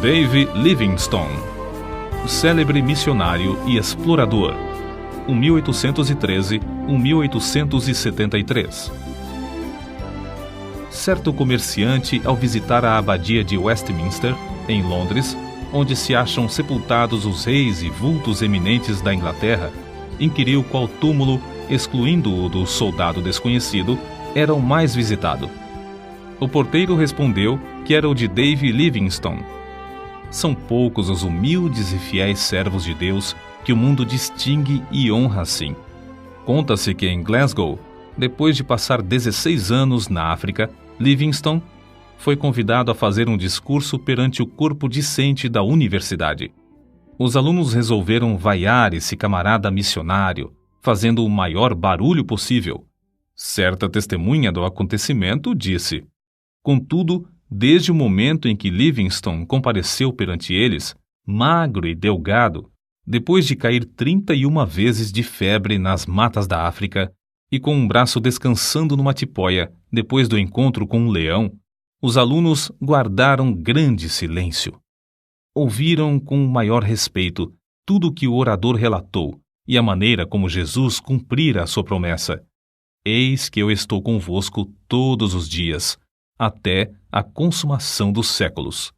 Dave Livingstone, célebre missionário e explorador, 1813–1873. Certo comerciante, ao visitar a abadia de Westminster, em Londres, onde se acham sepultados os reis e vultos eminentes da Inglaterra, inquiriu qual túmulo, excluindo o do soldado desconhecido, era o mais visitado. O porteiro respondeu que era o de Dave Livingstone. São poucos os humildes e fiéis servos de Deus que o mundo distingue e honra assim. Conta-se que em Glasgow, depois de passar 16 anos na África, Livingstone foi convidado a fazer um discurso perante o corpo discente da universidade. Os alunos resolveram vaiar esse camarada missionário, fazendo o maior barulho possível. Certa testemunha do acontecimento disse: "Contudo, desde o momento em que Livingstone compareceu perante eles, magro e delgado, depois de cair 31 vezes de febre nas matas da África e com um braço descansando numa tipóia depois do encontro com um leão, os alunos guardaram grande silêncio. Ouviram com o maior respeito tudo o que o orador relatou e a maneira como Jesus cumprira a sua promessa. Eis que eu estou convosco todos os dias, até a consumação dos séculos."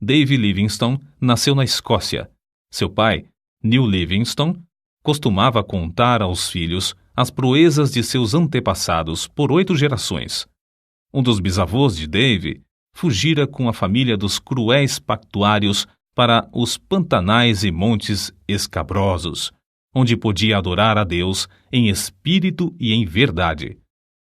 Dave Livingstone nasceu na Escócia. Seu pai, Neil Livingstone, costumava contar aos filhos as proezas de seus antepassados por 8 gerações. Um dos bisavôs de Dave fugira com a família dos cruéis pactuários para os pantanais e montes escabrosos, onde podia adorar a Deus em espírito e em verdade.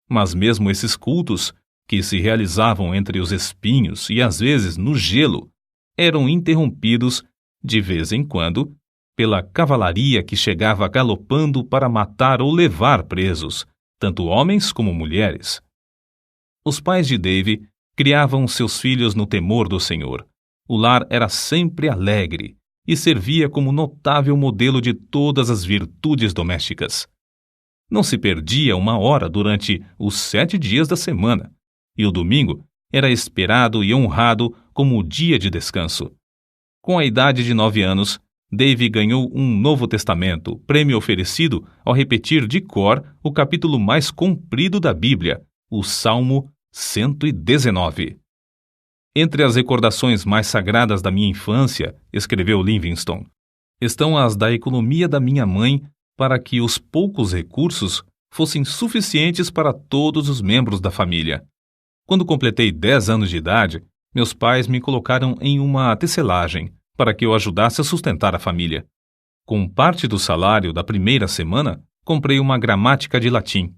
Mas mesmo esses cultos, que se realizavam entre os espinhos e às vezes no gelo, eram interrompidos, de vez em quando, pela cavalaria que chegava galopando para matar ou levar presos, tanto homens como mulheres. Os pais de Dave criavam seus filhos no temor do Senhor. O lar era sempre alegre e servia como notável modelo de todas as virtudes domésticas. Não se perdia uma hora durante os 7 dias da semana, e o domingo era esperado e honrado como o dia de descanso. Com a idade de 9 anos, Dave ganhou um Novo Testamento, prêmio oferecido ao repetir de cor o capítulo mais comprido da Bíblia, o Salmo 119. "Entre as recordações mais sagradas da minha infância", escreveu Livingstone, "estão as da economia da minha mãe para que os poucos recursos fossem suficientes para todos os membros da família. Quando completei 10 anos de idade, meus pais me colocaram em uma tecelagem para que eu ajudasse a sustentar a família. Com parte do salário da primeira semana, comprei uma gramática de latim."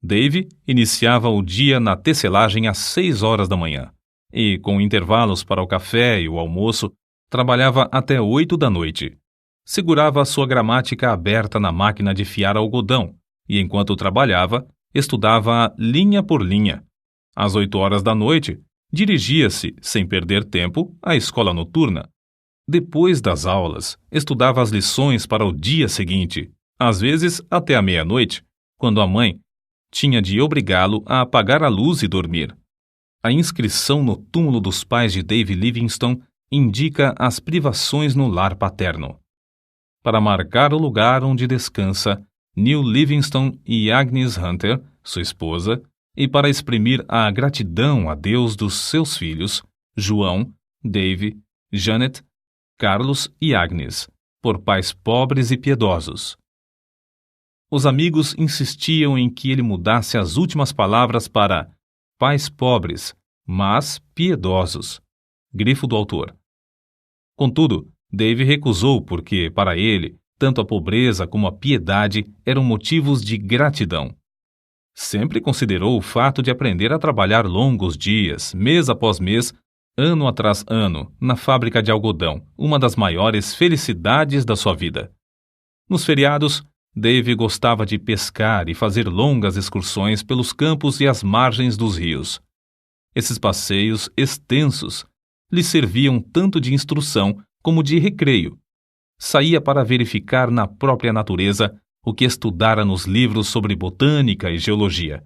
Dave iniciava o dia na tecelagem às 6 horas da manhã e, com intervalos para o café e o almoço, trabalhava até 8 da noite. Segurava a sua gramática aberta na máquina de fiar algodão e, enquanto trabalhava, estudava linha por linha. Às 8 horas da noite, dirigia-se, sem perder tempo, à escola noturna. Depois das aulas, estudava as lições para o dia seguinte, às vezes até a meia-noite, quando a mãe tinha de obrigá-lo a apagar a luz e dormir. A inscrição no túmulo dos pais de Dave Livingstone indica as privações no lar paterno. Para marcar o lugar onde descansa Neil Livingstone e Agnes Hunter, sua esposa, e para exprimir a gratidão a Deus dos seus filhos, João, Dave, Janet, Carlos e Agnes, por pais pobres e piedosos. Os amigos insistiam em que ele mudasse as últimas palavras para pais pobres, mas piedosos. Grifo do autor. Contudo, Dave recusou porque, para ele, tanto a pobreza como a piedade eram motivos de gratidão. Sempre considerou o fato de aprender a trabalhar longos dias, mês após mês, ano atrás ano, na fábrica de algodão, uma das maiores felicidades da sua vida. Nos feriados, Dave gostava de pescar e fazer longas excursões pelos campos e as margens dos rios. Esses passeios extensos lhe serviam tanto de instrução como de recreio. Saía para verificar na própria natureza o que estudara nos livros sobre botânica e geologia.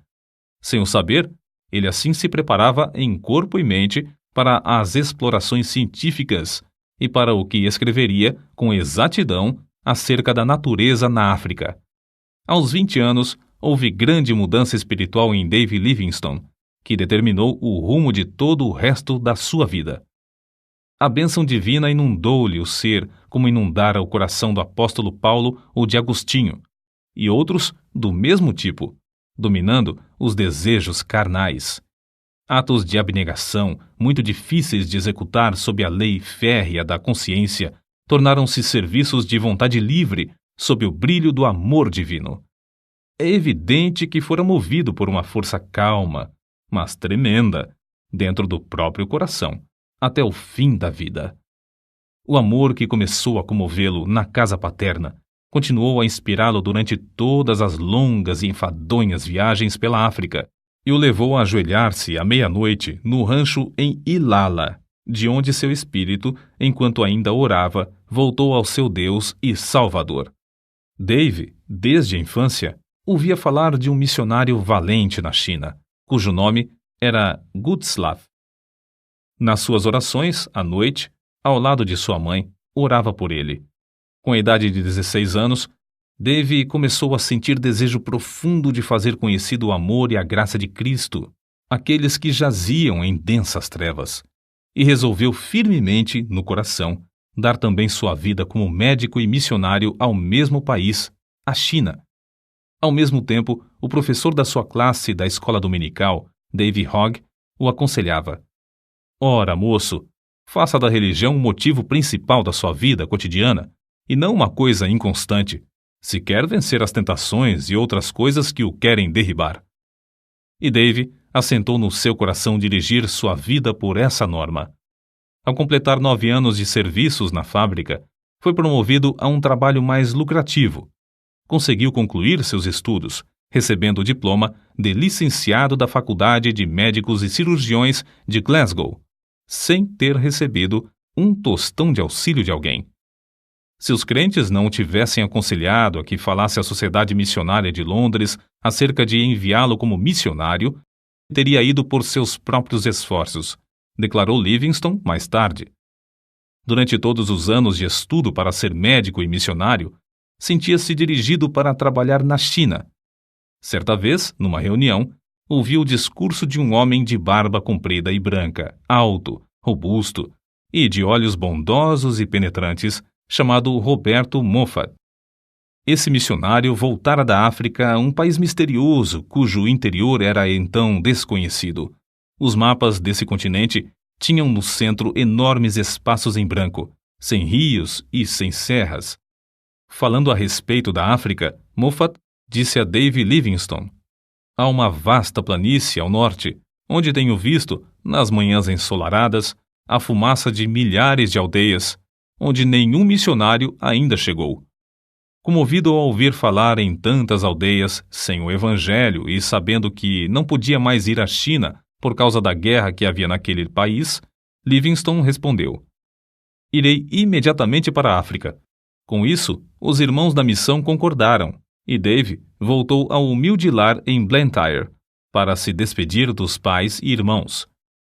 Sem o saber, ele assim se preparava em corpo e mente para as explorações científicas e para o que escreveria com exatidão acerca da natureza na África. Aos 20 anos, houve grande mudança espiritual em Dave Livingstone, que determinou o rumo de todo o resto da sua vida. A bênção divina inundou-lhe o ser como inundara o coração do apóstolo Paulo ou de Agostinho, e outros do mesmo tipo, dominando os desejos carnais. Atos de abnegação, muito difíceis de executar sob a lei férrea da consciência, tornaram-se serviços de vontade livre sob o brilho do amor divino. É evidente que fora movido por uma força calma, mas tremenda, dentro do próprio coração, até o fim da vida. O amor que começou a comovê-lo na casa paterna continuou a inspirá-lo durante todas as longas e enfadonhas viagens pela África e o levou a ajoelhar-se à meia-noite no rancho em Ilala, de onde seu espírito, enquanto ainda orava, voltou ao seu Deus e Salvador. Dave, desde a infância, ouvia falar de um missionário valente na China, cujo nome era Gutslav. Nas suas orações, à noite, ao lado de sua mãe, orava por ele. Com a idade de 16 anos, Dave começou a sentir desejo profundo de fazer conhecido o amor e a graça de Cristo, aqueles que jaziam em densas trevas, e resolveu firmemente, no coração, dar também sua vida como médico e missionário ao mesmo país, a China. Ao mesmo tempo, o professor da sua classe da escola dominical, Dave Hogg, o aconselhava: Ora, moço, faça da religião o motivo principal da sua vida cotidiana, e não uma coisa inconstante, se quer vencer as tentações e outras coisas que o querem derribar. E Dave assentou no seu coração dirigir sua vida por essa norma. Ao completar 9 anos de serviços na fábrica, foi promovido a um trabalho mais lucrativo. Conseguiu concluir seus estudos, recebendo o diploma de licenciado da Faculdade de Médicos e Cirurgiões de Glasgow, sem ter recebido um tostão de auxílio de alguém. Se os crentes não o tivessem aconselhado a que falasse à Sociedade Missionária de Londres acerca de enviá-lo como missionário, teria ido por seus próprios esforços, declarou Livingstone mais tarde. Durante todos os anos de estudo para ser médico e missionário, sentia-se dirigido para trabalhar na China. Certa vez, numa reunião, ouviu o discurso de um homem de barba comprida e branca, alto, robusto e de olhos bondosos e penetrantes, chamado Roberto Moffat. Esse missionário voltara da África a um país misterioso cujo interior era então desconhecido. Os mapas desse continente tinham no centro enormes espaços em branco, sem rios e sem serras. Falando a respeito da África, Moffat disse a Dave Livingstone: Há uma vasta planície ao norte, onde tenho visto, nas manhãs ensolaradas, a fumaça de milhares de aldeias, onde nenhum missionário ainda chegou. Comovido ao ouvir falar em tantas aldeias sem o evangelho e sabendo que não podia mais ir à China por causa da guerra que havia naquele país, Livingstone respondeu: Irei imediatamente para a África. Com isso, os irmãos da missão concordaram, e Dave voltou ao humilde lar em Blantyre para se despedir dos pais e irmãos.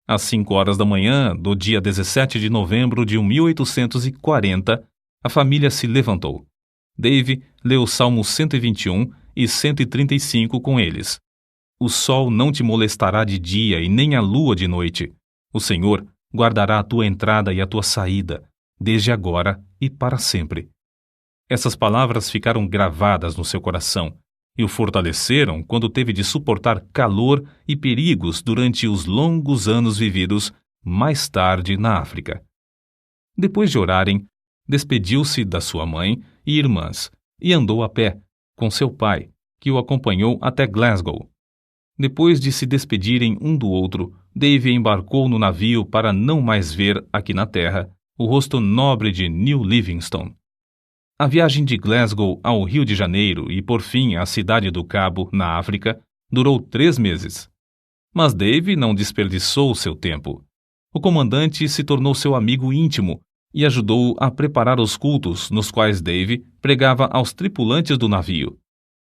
Às 5 horas da manhã do dia 17 de novembro de 1840, a família se levantou. Dave leu Salmos 121 e 135 com eles. O sol não te molestará de dia e nem a lua de noite. O Senhor guardará a tua entrada e a tua saída, desde agora e para sempre. Essas palavras ficaram gravadas no seu coração e o fortaleceram quando teve de suportar calor e perigos durante os longos anos vividos mais tarde na África. Depois de orarem, despediu-se da sua mãe e irmãs e andou a pé, com seu pai, que o acompanhou até Glasgow. Depois de se despedirem um do outro, Dave embarcou no navio para não mais ver, aqui na terra, o rosto nobre de New Livingstone. A viagem de Glasgow ao Rio de Janeiro e, por fim, à cidade do Cabo, na África, durou 3 meses. Mas Dave não desperdiçou seu tempo. O comandante se tornou seu amigo íntimo e ajudou-o a preparar os cultos nos quais Dave pregava aos tripulantes do navio.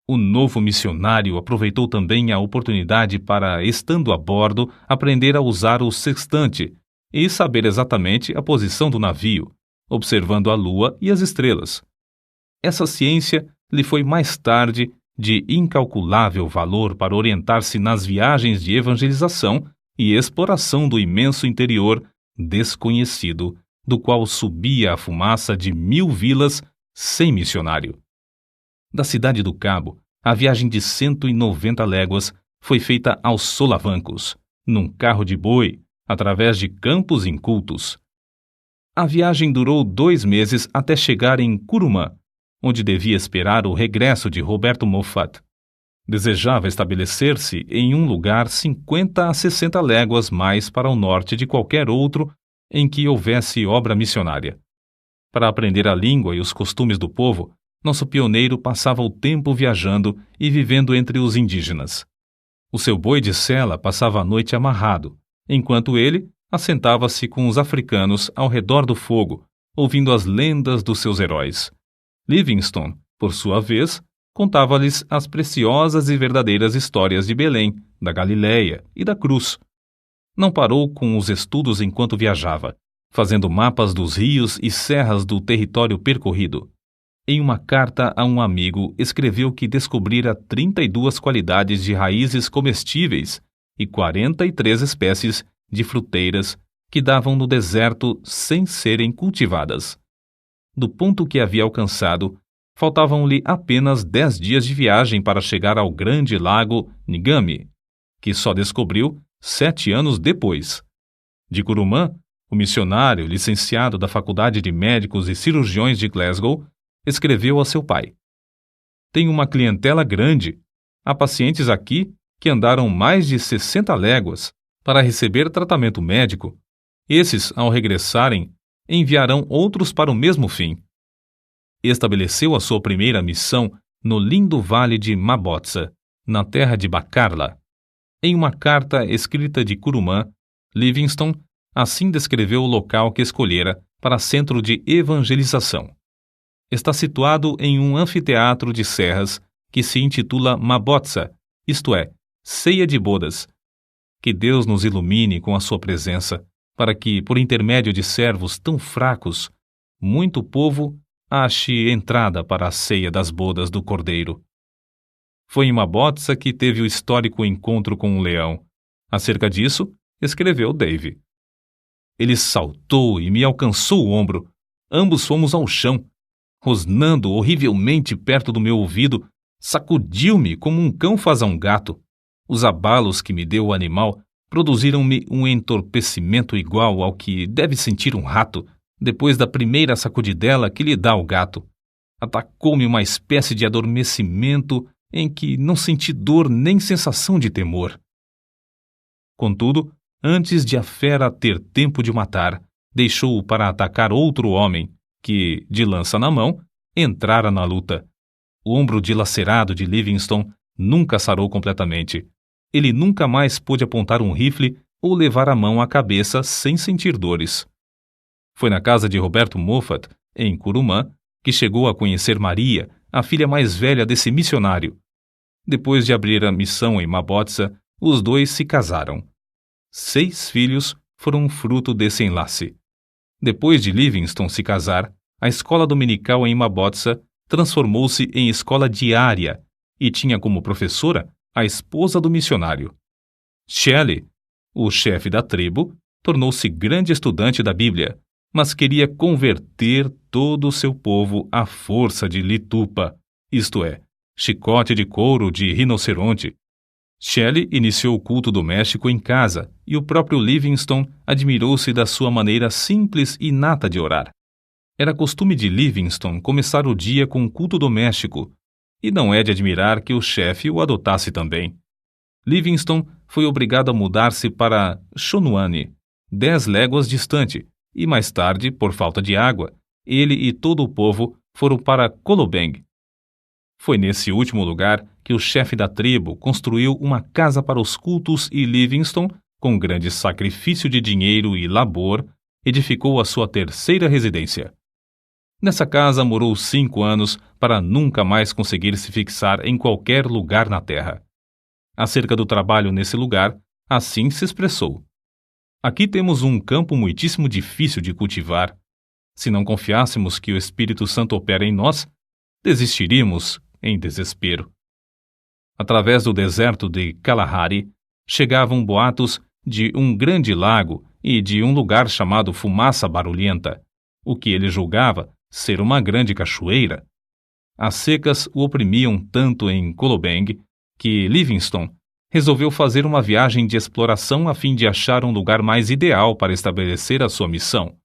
O novo missionário aproveitou também a oportunidade para, estando a bordo, aprender a usar o sextante e saber exatamente a posição do navio, observando a lua e as estrelas. Essa ciência lhe foi mais tarde de incalculável valor para orientar-se nas viagens de evangelização e exploração do imenso interior desconhecido, do qual subia a fumaça de 1000 vilas sem missionário. Da cidade do Cabo, a viagem de 190 léguas foi feita aos solavancos, num carro de boi, através de campos incultos. A viagem durou 2 meses até chegar em Curumã, onde devia esperar o regresso de Roberto Moffat. Desejava estabelecer-se em um lugar 50 a 60 léguas mais para o norte de qualquer outro em que houvesse obra missionária. Para aprender a língua e os costumes do povo, nosso pioneiro passava o tempo viajando e vivendo entre os indígenas. O seu boi de sela passava a noite amarrado, enquanto ele assentava-se com os africanos ao redor do fogo, ouvindo as lendas dos seus heróis. Livingstone, por sua vez, contava-lhes as preciosas e verdadeiras histórias de Belém, da Galileia e da Cruz. Não parou com os estudos enquanto viajava, fazendo mapas dos rios e serras do território percorrido. Em uma carta a um amigo, escreveu que descobrira 32 qualidades de raízes comestíveis e 43 espécies de fruteiras que davam no deserto sem serem cultivadas. Do ponto que havia alcançado, faltavam-lhe apenas 10 dias de viagem para chegar ao grande lago Ngami, que só descobriu 7 anos depois. De Curumã, o missionário, licenciado da Faculdade de Médicos e Cirurgiões de Glasgow, escreveu a seu pai: "Tenho uma clientela grande. Há pacientes aqui que andaram mais de 60 léguas para receber tratamento médico. Esses, ao regressarem, enviarão outros para o mesmo fim." Estabeleceu a sua primeira missão no lindo vale de Mabotsa, na terra de Bacarla. Em uma carta escrita de Curumã, Livingstone assim descreveu o local que escolhera para centro de evangelização. Está situado em um anfiteatro de serras que se intitula Mabotsa, isto é, ceia de bodas. Que Deus nos ilumine com a sua presença, para que, por intermédio de servos tão fracos, muito povo ache entrada para a ceia das bodas do Cordeiro. Foi em Mabotsa que teve o histórico encontro com um leão. Acerca disso, escreveu Dave: "Ele saltou e me alcançou o ombro. Ambos fomos ao chão. Rosnando horrivelmente perto do meu ouvido, sacudiu-me como um cão faz a um gato. Os abalos que me deu o animal produziram-me um entorpecimento igual ao que deve sentir um rato depois da primeira sacudidela que lhe dá o gato. Atacou-me uma espécie de adormecimento em que não senti dor nem sensação de temor. Contudo, antes de a fera ter tempo de matar, deixou-o para atacar outro homem, que, de lança na mão, entrara na luta. O ombro dilacerado de Livingstone nunca sarou completamente. Ele nunca mais pôde apontar um rifle ou levar a mão à cabeça sem sentir dores. Foi na casa de Roberto Moffat, em Curumã, que chegou a conhecer Maria, a filha mais velha desse missionário. Depois de abrir a missão em Mabotsa, os dois se casaram. 6 filhos foram fruto desse enlace. Depois de Livingstone se casar, a escola dominical em Mabotsa transformou-se em escola diária e tinha como professora a esposa do missionário. Shelley, o chefe da tribo, tornou-se grande estudante da Bíblia, mas queria converter todo o seu povo à força de litupa, isto é, chicote de couro de rinoceronte. Shelley iniciou o culto doméstico em casa e o próprio Livingstone admirou-se da sua maneira simples e inata de orar. Era costume de Livingstone começar o dia com um culto doméstico, e não é de admirar que o chefe o adotasse também. Livingstone foi obrigado a mudar-se para Shonuane, 10 léguas distante, e mais tarde, por falta de água, ele e todo o povo foram para Kolobeng. Foi nesse último lugar que o chefe da tribo construiu uma casa para os cultos e Livingstone, com grande sacrifício de dinheiro e labor, edificou a sua terceira residência. Nessa casa morou 5 anos para nunca mais conseguir se fixar em qualquer lugar na terra. Acerca do trabalho nesse lugar, assim se expressou: Aqui temos um campo muitíssimo difícil de cultivar. Se não confiássemos que o Espírito Santo opera em nós, desistiríamos em desespero. Através do deserto de Kalahari, chegavam boatos de um grande lago e de um lugar chamado Fumaça Barulhenta, o que ele julgava ser uma grande cachoeira. As secas o oprimiam tanto em Kolobeng que Livingstone resolveu fazer uma viagem de exploração a fim de achar um lugar mais ideal para estabelecer a sua missão.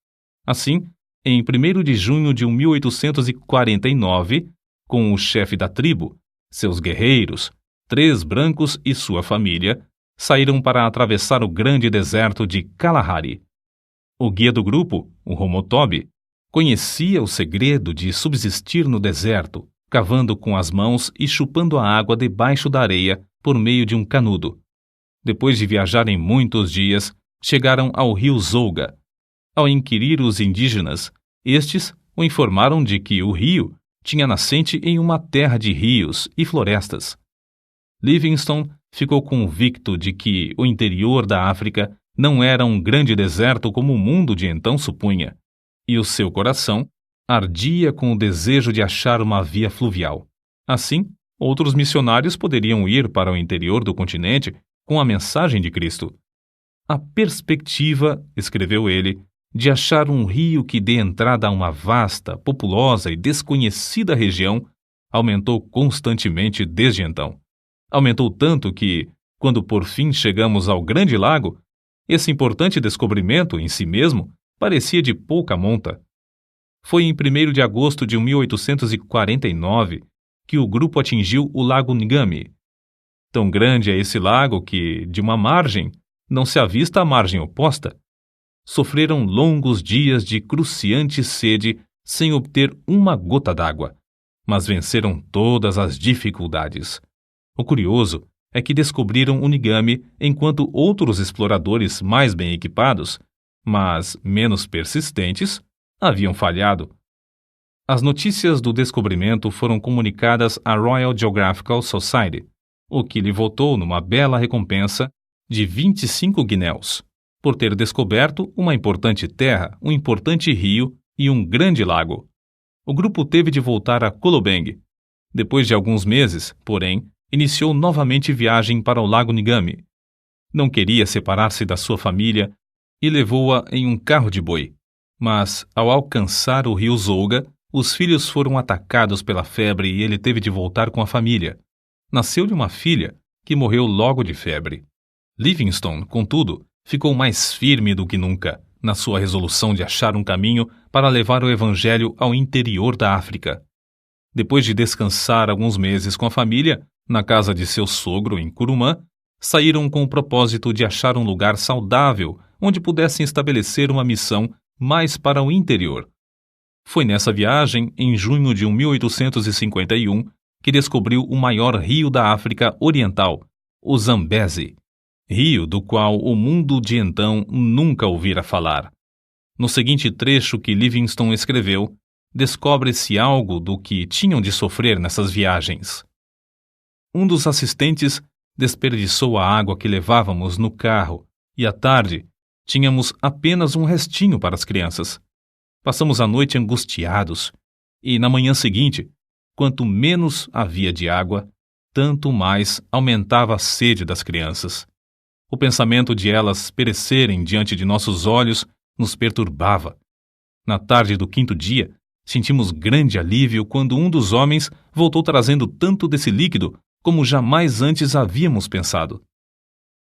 Assim, em 1º de junho de 1849, com o chefe da tribo, seus guerreiros, 3 brancos e sua família, saíram para atravessar o grande deserto de Kalahari. O guia do grupo, o Homotobi, conhecia o segredo de subsistir no deserto, cavando com as mãos e chupando a água debaixo da areia por meio de um canudo. Depois de viajarem muitos dias, chegaram ao rio Zouga. Ao inquirir os indígenas, estes o informaram de que o rio tinha nascente em uma terra de rios e florestas. Livingstone ficou convicto de que o interior da África não era um grande deserto como o mundo de então supunha, e o seu coração ardia com o desejo de achar uma via fluvial. Assim, outros missionários poderiam ir para o interior do continente com a mensagem de Cristo. A perspectiva, escreveu ele, de achar um rio que dê entrada a uma vasta, populosa e desconhecida região aumentou constantemente desde então. Aumentou tanto que, quando por fim chegamos ao Grande Lago, esse importante descobrimento em si mesmo parecia de pouca monta. Foi em 1º de agosto de 1849 que o grupo atingiu o Lago Ngami. Tão grande é esse lago que, de uma margem, não se avista a margem oposta. Sofreram longos dias de cruciante sede sem obter uma gota d'água, mas venceram todas as dificuldades. O curioso é que descobriram o Ngami enquanto outros exploradores mais bem equipados, mas menos persistentes, haviam falhado. As notícias do descobrimento foram comunicadas à Royal Geographical Society, o que lhe votou numa bela recompensa de 25 guinéus, por ter descoberto uma importante terra, um importante rio e um grande lago. O grupo teve de voltar a Kolobeng. Depois de alguns meses, porém, iniciou novamente viagem para o Lago Ngami. Não queria separar-se da sua família e levou-a em um carro de boi. Mas, ao alcançar o rio Zouga, os filhos foram atacados pela febre e ele teve de voltar com a família. Nasceu-lhe uma filha, que morreu logo de febre. Livingstone, contudo, ficou mais firme do que nunca na sua resolução de achar um caminho para levar o evangelho ao interior da África. Depois de descansar alguns meses com a família, na casa de seu sogro em Kurumã, saíram com o propósito de achar um lugar saudável onde pudessem estabelecer uma missão mais para o interior. Foi nessa viagem, em junho de 1851, que descobriu o maior rio da África Oriental, o Zambezi, rio do qual o mundo de então nunca ouvira falar. No seguinte trecho que Livingstone escreveu, descobre-se algo do que tinham de sofrer nessas viagens. Um dos assistentes desperdiçou a água que levávamos no carro e, à tarde, tínhamos apenas um restinho para as crianças. Passamos a noite angustiados e, na manhã seguinte, quanto menos havia de água, tanto mais aumentava a sede das crianças. O pensamento de elas perecerem diante de nossos olhos nos perturbava. Na tarde do 5º dia, sentimos grande alívio quando um dos homens voltou trazendo tanto desse líquido como jamais antes havíamos pensado.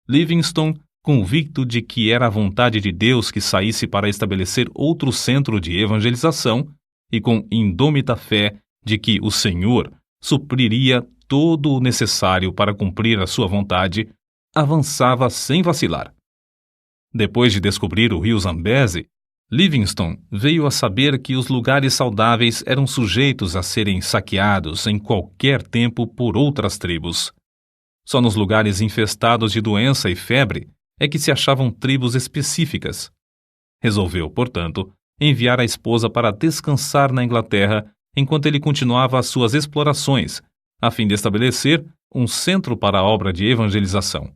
Livingstone, convicto de que era a vontade de Deus que saísse para estabelecer outro centro de evangelização, e com indômita fé de que o Senhor supriria todo o necessário para cumprir a sua vontade, avançava sem vacilar. Depois de descobrir o rio Zambezi, Livingstone veio a saber que os lugares saudáveis eram sujeitos a serem saqueados em qualquer tempo por outras tribos. Só nos lugares infestados de doença e febre é que se achavam tribos específicas. Resolveu, portanto, enviar a esposa para descansar na Inglaterra enquanto ele continuava as suas explorações, a fim de estabelecer um centro para a obra de evangelização.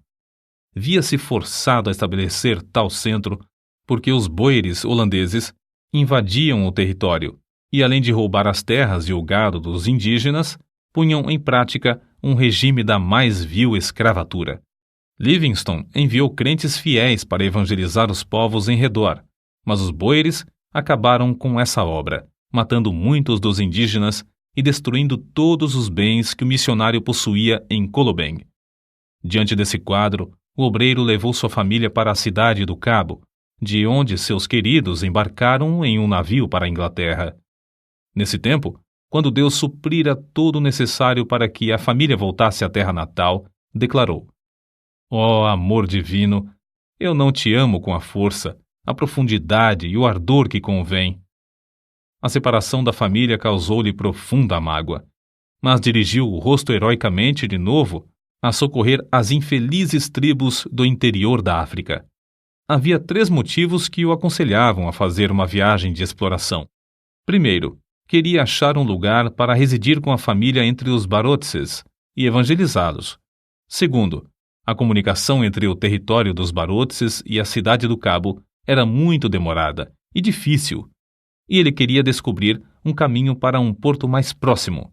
via-se forçado a estabelecer tal centro porque os boeres holandeses invadiam o território e, além de roubar as terras e o gado dos indígenas, punham em prática um regime da mais vil escravatura. Livingstone enviou crentes fiéis para evangelizar os povos em redor, mas os boeres acabaram com essa obra, matando muitos dos indígenas e destruindo todos os bens que o missionário possuía em Colobeng. Diante desse quadro, o obreiro levou sua família para a cidade do Cabo, de onde seus queridos embarcaram em um navio para a Inglaterra. Nesse tempo, quando Deus suprira todo o necessário para que a família voltasse à terra natal, declarou: Ó amor divino, eu não te amo com a força, a profundidade e o ardor que convém. A separação da família causou-lhe profunda mágoa, mas dirigiu o rosto heroicamente de novo a socorrer as infelizes tribos do interior da África. Havia 3 motivos que o aconselhavam a fazer uma viagem de exploração. Primeiro, queria achar um lugar para residir com a família entre os Barotses e evangelizá-los. Segundo, a comunicação entre o território dos Barotses e a cidade do Cabo era muito demorada e difícil, e ele queria descobrir um caminho para um porto mais próximo.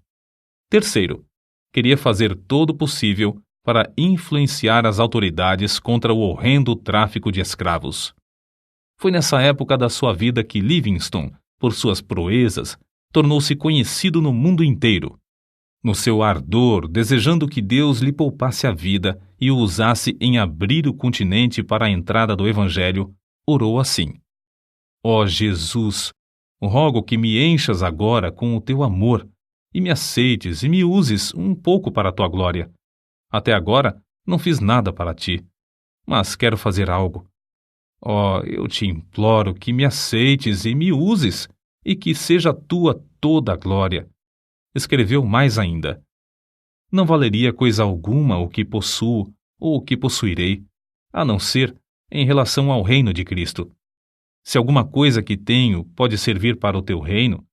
Terceiro, queria fazer todo o possível para influenciar as autoridades contra o horrendo tráfico de escravos. Foi nessa época da sua vida que Livingstone, por suas proezas, tornou-se conhecido no mundo inteiro. No seu ardor, desejando que Deus lhe poupasse a vida e o usasse em abrir o continente para a entrada do Evangelho, orou assim: Ó Jesus, rogo que me enchas agora com o teu amor e me aceites e me uses um pouco para a tua glória. Até agora não fiz nada para ti, mas quero fazer algo. Ó, eu te imploro que me aceites e me uses e que seja tua toda a glória. Escreveu mais ainda: Não valeria coisa alguma o que possuo ou o que possuirei, a não ser em relação ao reino de Cristo. Se alguma coisa que tenho pode servir para o teu reino,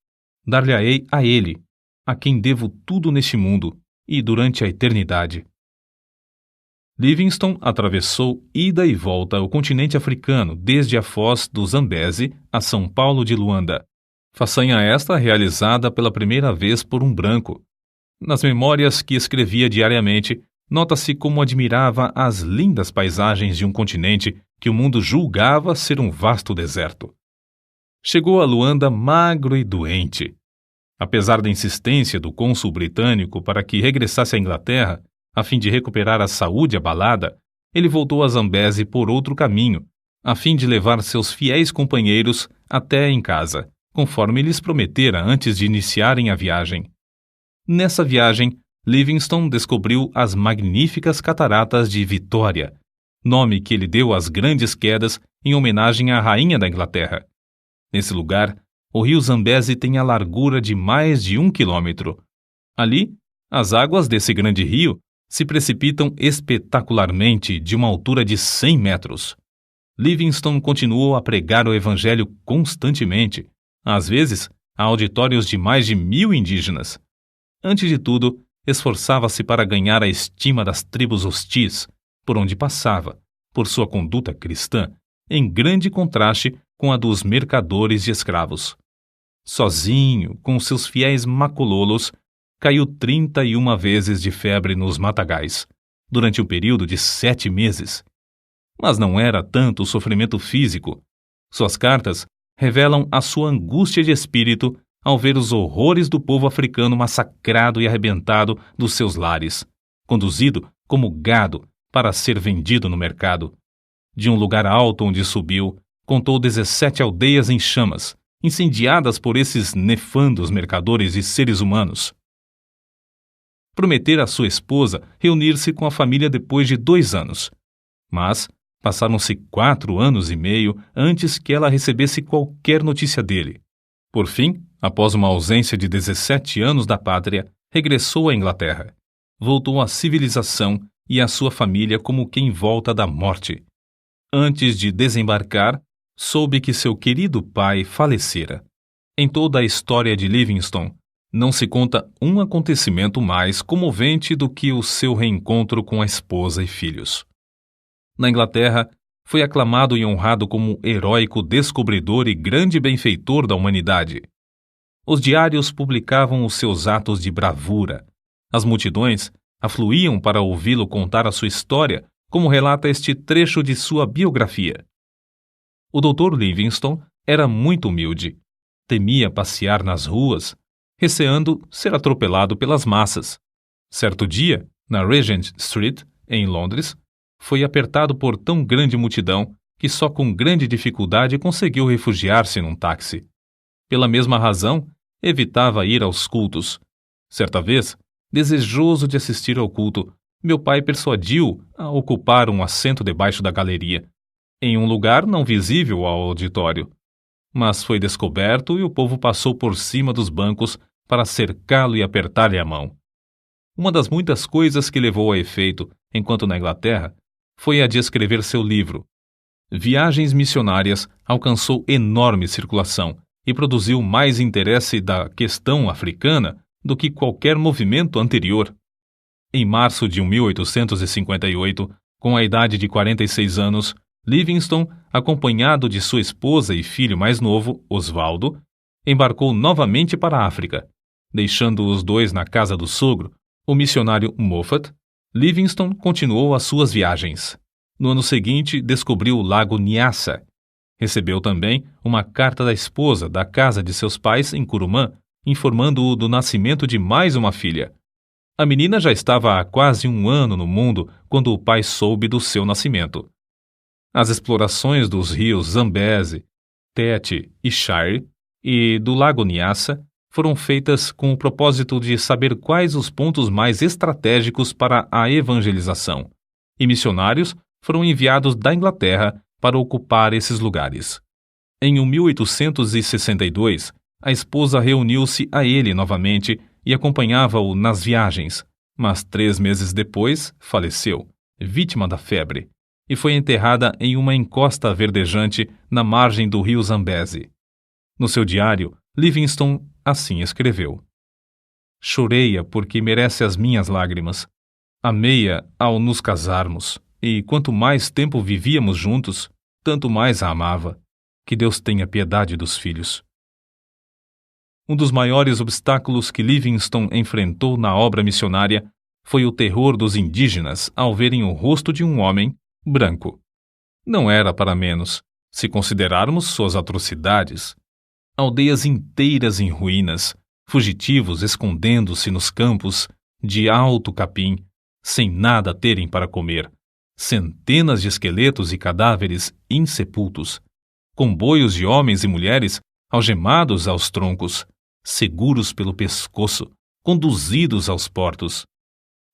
dar-lhe-ei a ele, a quem devo tudo neste mundo e durante a eternidade. Livingstone atravessou ida e volta o continente africano desde a foz do Zambeze a São Paulo de Luanda. Façanha esta realizada pela primeira vez por um branco. Nas memórias que escrevia diariamente, nota-se como admirava as lindas paisagens de um continente que o mundo julgava ser um vasto deserto. Chegou a Luanda magro e doente. Apesar da insistência do cônsul britânico para que regressasse à Inglaterra, a fim de recuperar a saúde abalada, ele voltou a Zambeze por outro caminho, a fim de levar seus fiéis companheiros até em casa, conforme lhes prometera antes de iniciarem a viagem. Nessa viagem, Livingstone descobriu as magníficas cataratas de Vitória, nome que ele deu às grandes quedas em homenagem à rainha da Inglaterra. Nesse lugar, o rio Zambeze tem a largura de mais de 1 quilômetro. Ali, as águas desse grande rio se precipitam espetacularmente de uma altura de 100 metros. Livingstone continuou a pregar o evangelho constantemente, às vezes a auditórios de mais de 1000 indígenas. Antes de tudo, esforçava-se para ganhar a estima das tribos hostis, por onde passava, por sua conduta cristã, em grande contraste com a dos mercadores de escravos. Sozinho, com seus fiéis macololos, caiu 31 vezes de febre nos matagais, durante um período de 7 meses. Mas não era tanto o sofrimento físico. Suas cartas revelam a sua angústia de espírito ao ver os horrores do povo africano massacrado e arrebentado dos seus lares, conduzido como gado para ser vendido no mercado. De um lugar alto onde subiu, contou 17 aldeias em chamas, incendiadas por esses nefandos mercadores e seres humanos. Prometera à sua esposa reunir-se com a família depois de 2 anos. Mas passaram-se 4 anos e meio antes que ela recebesse qualquer notícia dele. Por fim, após uma ausência de 17 anos da pátria, regressou à Inglaterra. Voltou à civilização e à sua família como quem volta da morte. Antes de desembarcar, soube que seu querido pai falecera. Em toda a história de Livingstone, não se conta um acontecimento mais comovente do que o seu reencontro com a esposa e filhos. Na Inglaterra, foi aclamado e honrado como heróico descobridor e grande benfeitor da humanidade. Os diários publicavam os seus atos de bravura. As multidões afluíam para ouvi-lo contar a sua história, como relata este trecho de sua biografia. O Dr. Livingstone era muito humilde. Temia passear nas ruas, receando ser atropelado pelas massas. Certo dia, na Regent Street, em Londres, foi apertado por tão grande multidão que só com grande dificuldade conseguiu refugiar-se num táxi. Pela mesma razão, evitava ir aos cultos. Certa vez, desejoso de assistir ao culto, meu pai persuadiu-o a ocupar um assento debaixo da galeria, em um lugar não visível ao auditório. Mas foi descoberto e o povo passou por cima dos bancos para cercá-lo e apertar-lhe a mão. Uma das muitas coisas que levou a efeito, enquanto na Inglaterra, foi a de escrever seu livro. Viagens Missionárias alcançou enorme circulação e produziu mais interesse da questão africana do que qualquer movimento anterior. Em março de 1858, com a idade de 46 anos, Livingstone, acompanhado de sua esposa e filho mais novo, Osvaldo, embarcou novamente para a África. Deixando os dois na casa do sogro, o missionário Moffat, Livingstone continuou as suas viagens. No ano seguinte, descobriu o lago Nyassa. Recebeu também uma carta da esposa da casa de seus pais em Curumã, informando-o do nascimento de mais uma filha. A menina já estava há quase um ano no mundo quando o pai soube do seu nascimento. As explorações dos rios Zambeze, Tete e Shire e do lago Nyassa foram feitas com o propósito de saber quais os pontos mais estratégicos para a evangelização, e missionários foram enviados da Inglaterra para ocupar esses lugares. Em 1862, a esposa reuniu-se a ele novamente e acompanhava-o nas viagens, mas 3 meses depois faleceu, vítima da febre, e foi enterrada em uma encosta verdejante na margem do rio Zambeze. No seu diário, Livingstone assim escreveu: Chorei-a porque merece as minhas lágrimas. Amei-a ao nos casarmos, e quanto mais tempo vivíamos juntos, tanto mais a amava. Que Deus tenha piedade dos filhos. Um dos maiores obstáculos que Livingstone enfrentou na obra missionária foi o terror dos indígenas ao verem o rosto de um homem branco. Não era para menos, se considerarmos suas atrocidades. Aldeias inteiras em ruínas, fugitivos escondendo-se nos campos de alto capim, sem nada terem para comer, centenas de esqueletos e cadáveres insepultos, comboios de homens e mulheres algemados aos troncos, seguros pelo pescoço, conduzidos aos portos.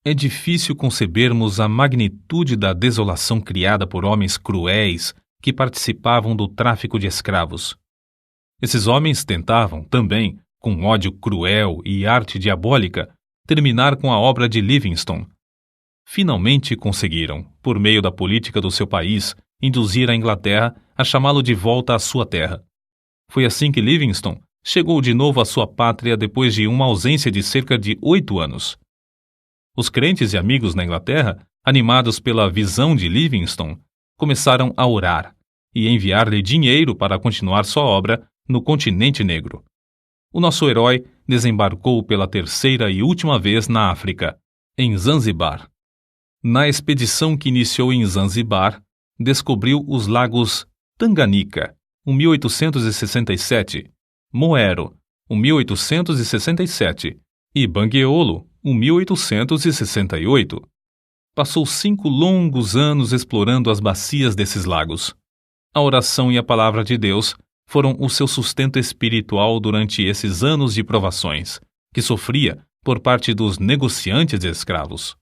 É difícil concebermos a magnitude da desolação criada por homens cruéis que participavam do tráfico de escravos. Esses homens tentavam, também, com ódio cruel e arte diabólica, terminar com a obra de Livingstone. Finalmente conseguiram, por meio da política do seu país, induzir a Inglaterra a chamá-lo de volta à sua terra. Foi assim que Livingstone chegou de novo à sua pátria depois de uma ausência de cerca de 8 anos. Os crentes e amigos na Inglaterra, animados pela visão de Livingstone, começaram a orar e enviar-lhe dinheiro para continuar sua obra no continente negro. O nosso herói desembarcou pela 3ª e última vez na África, em Zanzibar. Na expedição que iniciou em Zanzibar, descobriu os lagos Tanganyika, 1867, Moero, 1867, e Bangueolo, 1868. Passou 5 longos anos explorando as bacias desses lagos. A oração e a palavra de Deus foram o seu sustento espiritual durante esses anos de provações, que sofria por parte dos negociantes de escravos.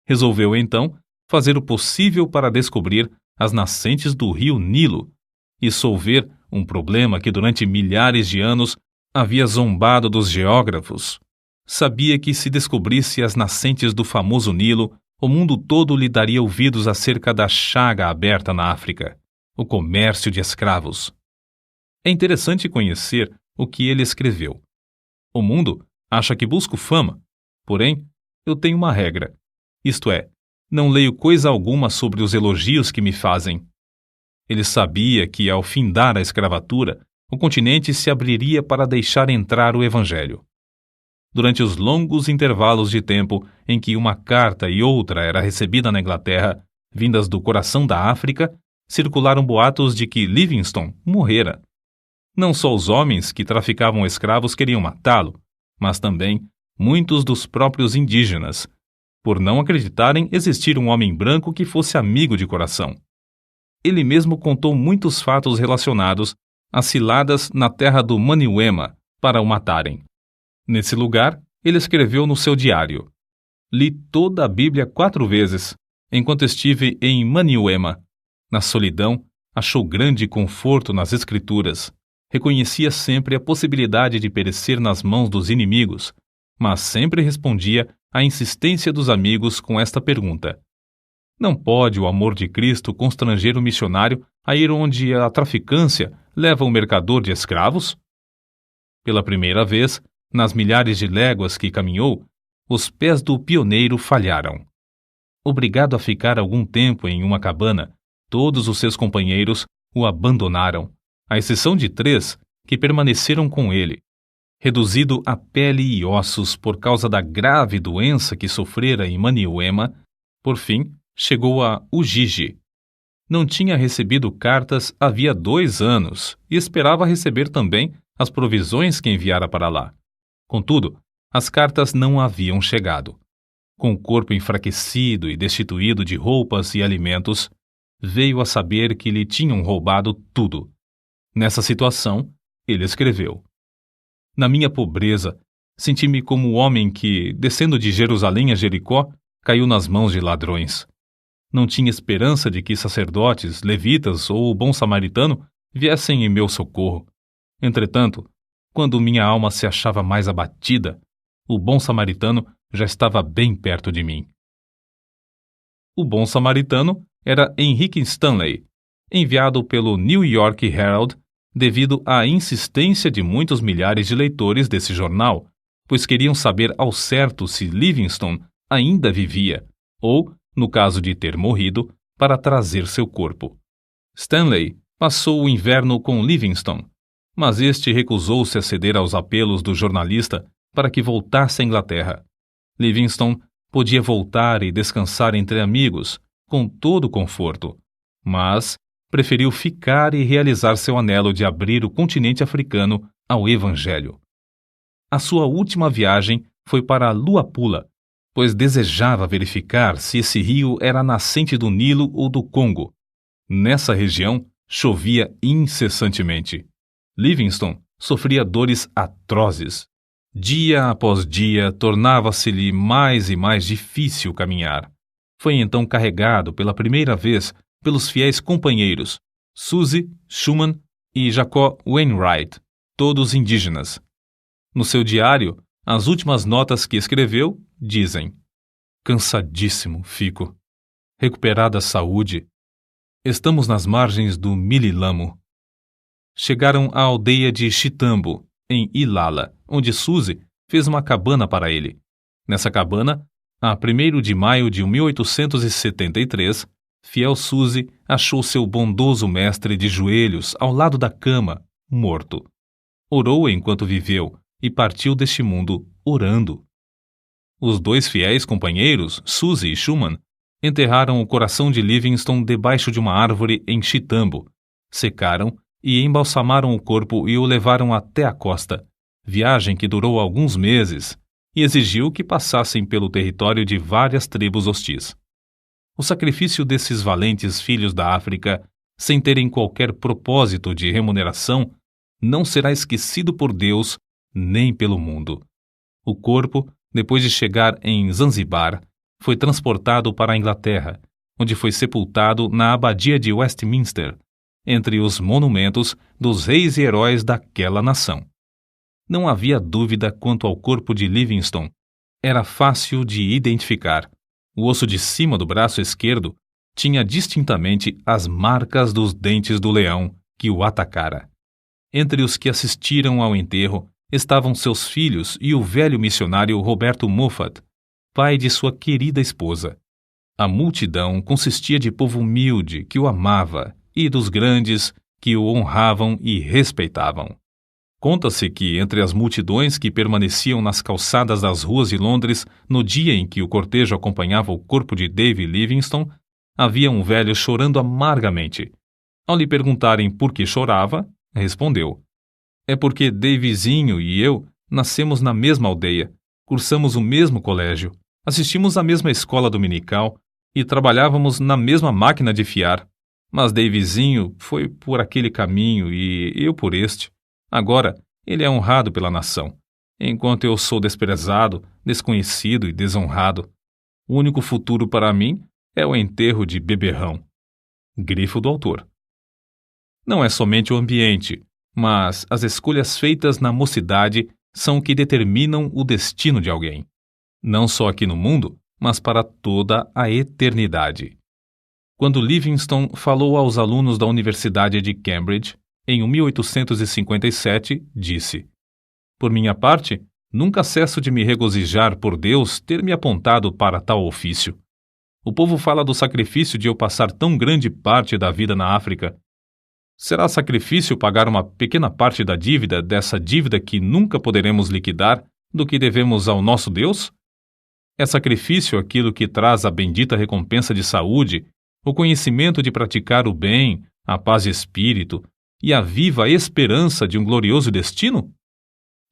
Resolveu, então, fazer o possível para descobrir as nascentes do rio Nilo e solver um problema que durante milhares de anos havia zombado dos geógrafos. Sabia que se descobrisse as nascentes do famoso Nilo, o mundo todo lhe daria ouvidos acerca da chaga aberta na África, o comércio de escravos. É interessante conhecer o que ele escreveu. O mundo acha que busco fama, porém, eu tenho uma regra, isto é, Não leio coisa alguma sobre os elogios que me fazem. Ele sabia que, ao findar a escravatura, o continente se abriria para deixar entrar o Evangelho. Durante os longos intervalos de tempo em que uma carta e outra era recebida na Inglaterra, vindas do coração da África, circularam boatos de que Livingstone morrera. Não só os homens que traficavam escravos queriam matá-lo, mas também muitos dos próprios indígenas, por não acreditarem existir um homem branco que fosse amigo de coração. Ele mesmo contou muitos fatos relacionados às ciladas na terra do Maniuema para o matarem. Nesse lugar, ele escreveu no seu diário: "Li toda a Bíblia 4 vezes, enquanto estive em Maniuema. Na solidão, achou grande conforto nas Escrituras. Reconhecia sempre a possibilidade de perecer nas mãos dos inimigos, mas sempre respondia à insistência dos amigos com esta pergunta: não pode o amor de Cristo constranger o missionário a ir onde a traficância leva o mercador de escravos?" Pela primeira vez, nas milhares de léguas que caminhou, os pés do pioneiro falharam. Obrigado a ficar algum tempo em uma cabana, todos os seus companheiros o abandonaram, à exceção de 3 que permaneceram com ele. Reduzido a pele e ossos por causa da grave doença que sofrera em Maniuema, por fim, chegou a Ujiji. Não tinha recebido cartas havia 2 anos e esperava receber também as provisões que enviara para lá. Contudo, as cartas não haviam chegado. Com o corpo enfraquecido e destituído de roupas e alimentos, veio a saber que lhe tinham roubado tudo. Nessa situação, ele escreveu: "Na minha pobreza, senti-me como o homem que, descendo de Jerusalém a Jericó, caiu nas mãos de ladrões. Não tinha esperança de que sacerdotes, levitas ou o bom samaritano viessem em meu socorro. Entretanto, quando minha alma se achava mais abatida, o bom samaritano já estava bem perto de mim." O bom samaritano era Henrique Stanley, enviado pelo New York Herald devido à insistência de muitos milhares de leitores desse jornal, pois queriam saber ao certo se Livingstone ainda vivia, ou, no caso de ter morrido, para trazer seu corpo. Stanley passou o inverno com Livingstone, mas este recusou-se a ceder aos apelos do jornalista para que voltasse à Inglaterra. Livingstone podia voltar e descansar entre amigos, com todo o conforto, mas preferiu ficar e realizar seu anelo de abrir o continente africano ao Evangelho. A sua última viagem foi para Luapula, pois desejava verificar se esse rio era a nascente do Nilo ou do Congo. Nessa região, chovia incessantemente. Livingstone sofria dores atrozes. Dia após dia, tornava-se-lhe mais e mais difícil caminhar. Foi então carregado pela primeira vez pelos fiéis companheiros Suzy Schumann e Jacob Wainwright, todos indígenas. No seu diário, as últimas notas que escreveu dizem: "Cansadíssimo fico. Recuperada a saúde. Estamos nas margens do Mililamo." Chegaram à aldeia de Chitambo, em Ilala, onde Suzy fez uma cabana para ele. Nessa cabana, a 1º de maio de 1873, fiel Suzy achou seu bondoso mestre de joelhos ao lado da cama, morto. Orou enquanto viveu e partiu deste mundo orando. Os 2 fiéis companheiros, Suzy e Schumann, enterraram o coração de Livingstone debaixo de uma árvore em Chitambo, secaram e embalsamaram o corpo e o levaram até a costa, viagem que durou alguns meses e exigiu que passassem pelo território de várias tribos hostis. O sacrifício desses valentes filhos da África, sem terem qualquer propósito de remuneração, não será esquecido por Deus nem pelo mundo. O corpo, depois de chegar em Zanzibar, foi transportado para a Inglaterra, onde foi sepultado na abadia de Westminster, entre os monumentos dos reis e heróis daquela nação. Não havia dúvida quanto ao corpo de Livingstone. Era fácil de identificar. O osso de cima do braço esquerdo tinha distintamente as marcas dos dentes do leão que o atacara. Entre os que assistiram ao enterro estavam seus filhos e o velho missionário Roberto Moffat, pai de sua querida esposa. A multidão consistia de povo humilde que o amava e dos grandes que o honravam e respeitavam. Conta-se que, entre as multidões que permaneciam nas calçadas das ruas de Londres no dia em que o cortejo acompanhava o corpo de David Livingstone, havia um velho chorando amargamente. Ao lhe perguntarem por que chorava, respondeu: "É porque Davizinho e eu nascemos na mesma aldeia, cursamos o mesmo colégio, assistimos à mesma escola dominical e trabalhávamos na mesma máquina de fiar. Mas Davizinho foi por aquele caminho e eu por este. Agora, ele é honrado pela nação, enquanto eu sou desprezado, desconhecido e desonrado. O único futuro para mim é o enterro de beberrão." Grifo do autor. Não é somente o ambiente, mas as escolhas feitas na mocidade são o que determinam o destino de alguém. Não só aqui no mundo, mas para toda a eternidade. Quando Livingstone falou aos alunos da Universidade de Cambridge, em 1857, disse: "Por minha parte, nunca cesso de me regozijar por Deus ter me apontado para tal ofício. O povo fala do sacrifício de eu passar tão grande parte da vida na África. Será sacrifício pagar uma pequena parte da dívida, dessa dívida que nunca poderemos liquidar, do que devemos ao nosso Deus? É sacrifício aquilo que traz a bendita recompensa de saúde, o conhecimento de praticar o bem, a paz de espírito e a viva esperança de um glorioso destino?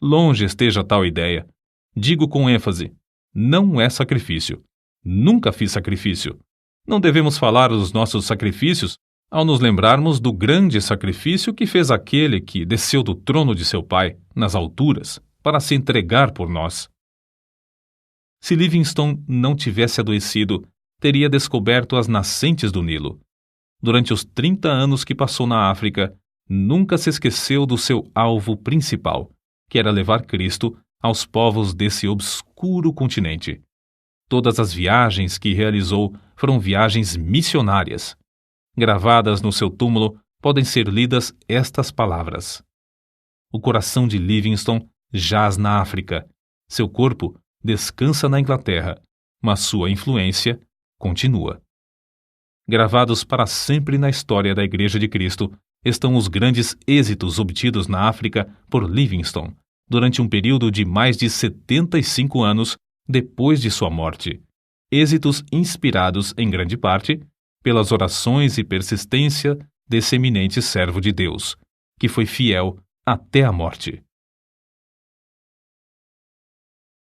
Longe esteja tal ideia. Digo com ênfase, não é sacrifício. Nunca fiz sacrifício. Não devemos falar dos nossos sacrifícios ao nos lembrarmos do grande sacrifício que fez aquele que desceu do trono de seu Pai, nas alturas, para se entregar por nós. Se Livingstone não tivesse adoecido, teria descoberto as nascentes do Nilo. Durante os 30 anos que passou na África, nunca se esqueceu do seu alvo principal, que era levar Cristo aos povos desse obscuro continente. Todas as viagens que realizou foram viagens missionárias. Gravadas no seu túmulo podem ser lidas estas palavras: "O coração de Livingstone jaz na África. Seu corpo descansa na Inglaterra, mas sua influência continua." Gravados para sempre na história da Igreja de Cristo estão os grandes êxitos obtidos na África por Livingstone durante um período de mais de 75 anos depois de sua morte. Êxitos inspirados, em grande parte, pelas orações e persistência desse eminente servo de Deus, que foi fiel até a morte.